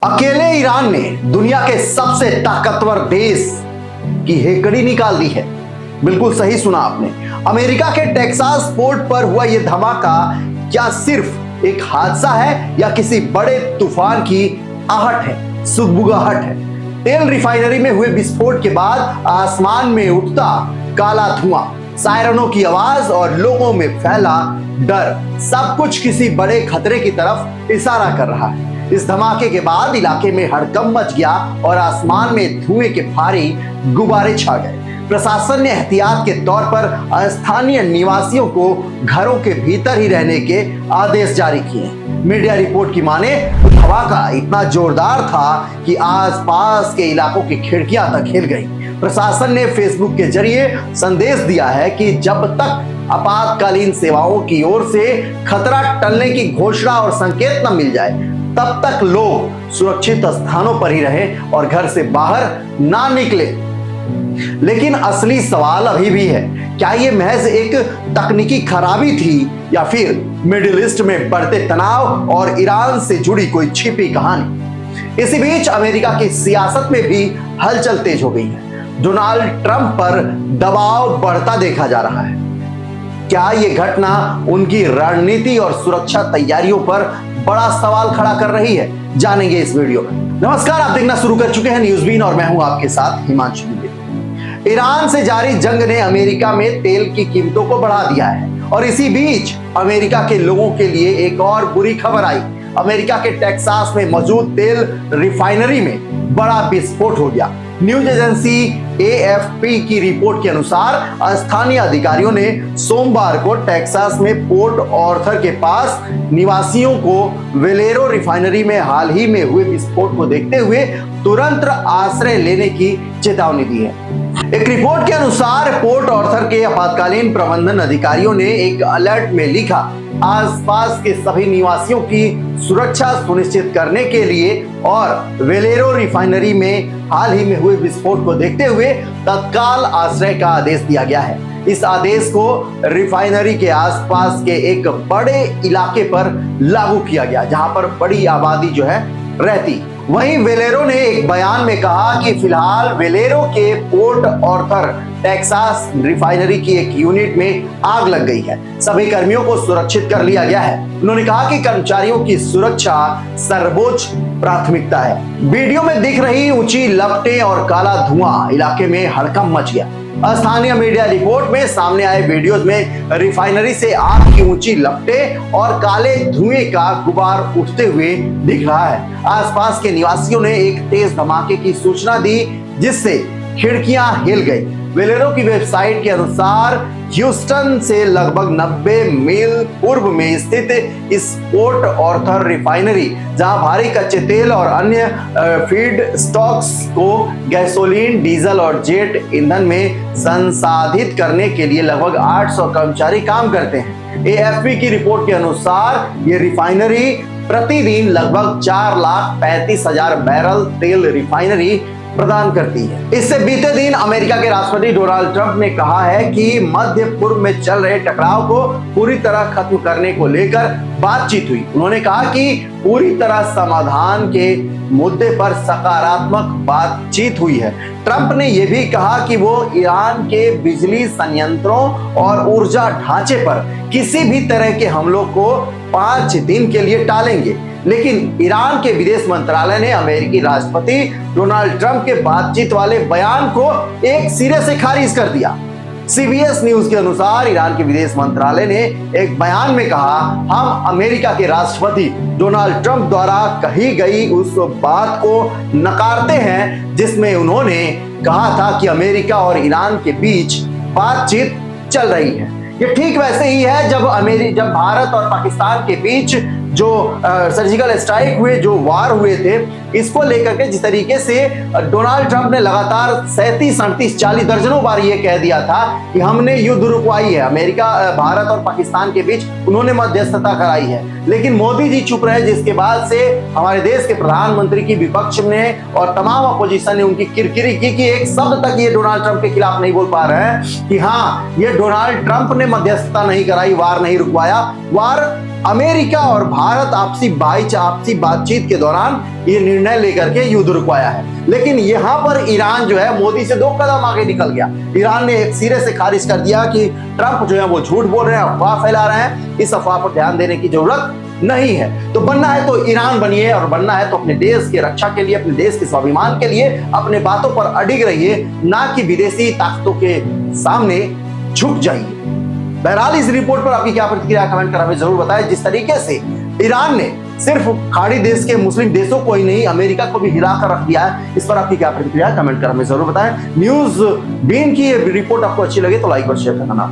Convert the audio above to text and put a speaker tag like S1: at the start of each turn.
S1: अकेले ईरान ने दुनिया के सबसे ताकतवर देश की हेकड़ी निकाल दी है। बिल्कुल सही सुना आपने। अमेरिका के टेक्सास पोर्ट पर हुआ यह धमाका क्या सिर्फ एक हादसा है या किसी बड़े तूफान की आहट है, सुगबुगाहट है। तेल रिफाइनरी में हुए विस्फोट के बाद आसमान में उठता काला धुआं, सायरनों की आवाज और लोगों में फैला डर, सब कुछ किसी बड़े खतरे की तरफ इशारा कर रहा है। इस धमाके के बाद इलाके में हड़कंप मच गया और आसमान में धुएं के भारी गुब्बारे छा गए। प्रशासन ने एहतियात के तौर पर स्थानीय निवासियों को घरों के भीतर ही रहने के आदेश जारी किए। मीडिया रिपोर्ट की माने तो धमाका इतना जोरदार था कि आसपास के इलाकों की खिड़कियां तक हिल गई। प्रशासन ने फेसबुक के जरिए संदेश दिया है कि जब तक आपातकालीन सेवाओं की ओर से खतरा टलने की घोषणा और संकेत न मिल जाए तब तक लोग सुरक्षित स्थानों पर ही रहें और घर से बाहर ना निकले। लेकिन असली सवाल अभी भी है, क्या ये महज एक तकनीकी खराबी थी या फिर मिडिल ईस्ट में बढ़ते तनाव और ईरान से जुड़ी कोई छिपी कहानी। इसी बीच अमेरिका की सियासत में भी हलचल तेज हो गई है। डोनाल्ड ट्रंप पर दबाव बढ़ता देखा जा रहा है। क्या ये घटना उनकी रणनीति और सुरक्षा तैयारियों पर बड़ा सवाल खड़ा कर रही है? जानेंगे इस वीडियो में। नमस्कार, आप देखना शुरू कर चुके हैं न्यूज़बीन और मैं हूं आपके साथ हिमांशु दुबे। ईरान से जारी जंग ने अमेरिका में तेल की कीमतों को बढ़ा दिया है और इसी बीच अमेरिका के लोगों के लिए एक और बुरी खबर आई। अमेरिका के टेक्सास में मौजूद तेल रिफाइनरी में बड़ा विस्फोट हो गया। न्यूज एजेंसी एएफपी की रिपोर्ट के अनुसार स्थानीय अधिकारियों ने सोमवार को टेक्सास में पोर्ट ऑर्थर के पास निवासियों को वेलेरो रिफाइनरी में हाल ही में हुए विस्फोट को देखते हुए तुरंत आश्रय लेने की चेतावनी दी है। एक रिपोर्ट के अनुसार पोर्ट ऑर्थर के आपातकालीन प्रबंधन अधिकारियों ने एक अलर्ट में लिखा, आसपास के सभी निवासियों की सुरक्षा सुनिश्चित करने के लिए और वेलेरो रिफाइनरी में हाल ही में हुए विस्फोट को देखते हुए तत्काल आश्रय का आदेश दिया गया है। इस आदेश को रिफाइनरी के आसपास के एक बड़े इलाके पर लागू किया गया जहां पर बड़ी आबादी जो है रहती। वहीं वेलेरो ने एक बयान में कहा कि फिलहाल वेलेरो के पोर्ट ऑर्थर टेक्सास रिफाइनरी की एक यूनिट में आग लग गई है। सभी कर्मियों को सुरक्षित कर लिया गया है। उन्होंने कहा कि कर्मचारियों की सुरक्षा सर्वोच्च प्राथमिकता है। वीडियो में दिख रही ऊंची लपटें और काला धुआं इलाके में हड़कंप मच गया। स्थानीय मीडिया रिपोर्ट में सामने आए वीडियोज में रिफाइनरी से आग की ऊंची लपटें और काले धुएं का गुबार उठते हुए दिख रहा है। आसपास के निवासियों ने एक तेज धमाके की सूचना दी जिससे खिड़कियां हिल गई। वेलेरो की वेबसाइट के अनुसार ह्यूस्टन से लगभग 90 मील पूर्व में स्थित इस पोर्ट ऑर्थर रिफाइनरी, जहां भारी कच्चे तेल और अन्य फीड स्टॉक्स को गैसोलीन, डीजल और जेट ईंधन में संसाधित करने के लिए लगभग 800 कर्मचारी काम करते हैं। एएफपी की रिपोर्ट के अनुसार ये रिफाइनरी प्रतिदिन लगभग 4,35,000 बैरल तेल रिफाइनरी प्रदान करती है। इससे बीते दिन अमेरिका के राष्ट्रपति डोनाल्ड ट्रंप ने कहा है कि मध्य पूर्व में चल रहे टकराव को पूरी तरह खत्म करने को लेकर बातचीत हुई। उन्होंने कहा कि पूरी तरह समाधान के मुद्दे पर सकारात्मक बातचीत हुई है। ट्रंप ने यह भी कहा कि वो ईरान के बिजली संयंत्रों और ऊर्जा ढांचे पर किसी भी तरह के हमलों को 5 दिन के लिए टालेंगे। लेकिन ईरान के विदेश मंत्रालय ने अमेरिकी राष्ट्रपति डोनाल्ड ट्रंप के बातचीत वाले बयान को एक सिरे से खारिज कर दिया। सीबीएस न्यूज के अनुसार ईरान के विदेश मंत्रालय ने एक बयान में कहा, हम अमेरिका के राष्ट्रपति डोनाल्ड ट्रंप द्वारा कही गई उस बात को नकारते हैं जिसमें उन्होंने कहा था कि अमेरिका और ईरान के बीच बातचीत चल रही है। ये ठीक वैसे ही है जब भारत और पाकिस्तान के बीच जो सर्जिकल स्ट्राइक हुए, जो वार हुए थे, इसको लेकर के जिस तरीके से डोनाल्ड ट्रंप ने लगातार 37, 38, 40 दर्जनों बार ये कह दिया था कि हमने युद्ध रुकवाई है। अमेरिका, भारत और पाकिस्तान के बीच उन्होंने मध्यस्थता कराई है, लेकिन मोदी जी चुप रहे, जिसके बाद से हमारे देश के प्रधानमंत्री की विपक्ष ने और तमाम अपोजिशन ने उनकी किरकिरी की कि एक शब्द तक ये डोनाल्ड ट्रंप के खिलाफ नहीं बोल पा रहे हैं कि हाँ, ये डोनाल्ड ट्रंप ने मध्यस्थता नहीं कराई, वार नहीं रुकवाया। वार अमेरिका और भारत आपसी बातचीत के दौरान ये निर्णय लेकर के युद्ध रुकवाया है। लेकिन यहां पर ईरान जो है मोदी से 2 कदम आगे निकल गया। ईरान ने एक सिरे से खारिज कर दिया कि ट्रंप जो है वो झूठ बोल रहे हैं, अफवाह फैला रहे हैं, इस अफवाह पर ध्यान देने की जरूरत नहीं है। तो बनना है तो ईरान बनिए, और बनना है तो अपने देश की रक्षा के लिए, अपने देश के स्वाभिमान के लिए अपने बातों पर अडिग रहिए, ना कि विदेशी ताकतों के सामने झुक जाइए। बहरहाल इस रिपोर्ट पर आपकी क्या प्रतिक्रिया कमेंट कर हमें जरूर बताएं। जिस तरीके से ईरान ने सिर्फ खाड़ी देश के मुस्लिम देशों को ही नहीं, अमेरिका को भी हिलाकर रख दिया है, इस पर आपकी क्या प्रतिक्रिया कमेंट कर हमें जरूर बताएं। न्यूज़ बीन की ये रिपोर्ट आपको अच्छी लगे तो लाइक और शेयर करना।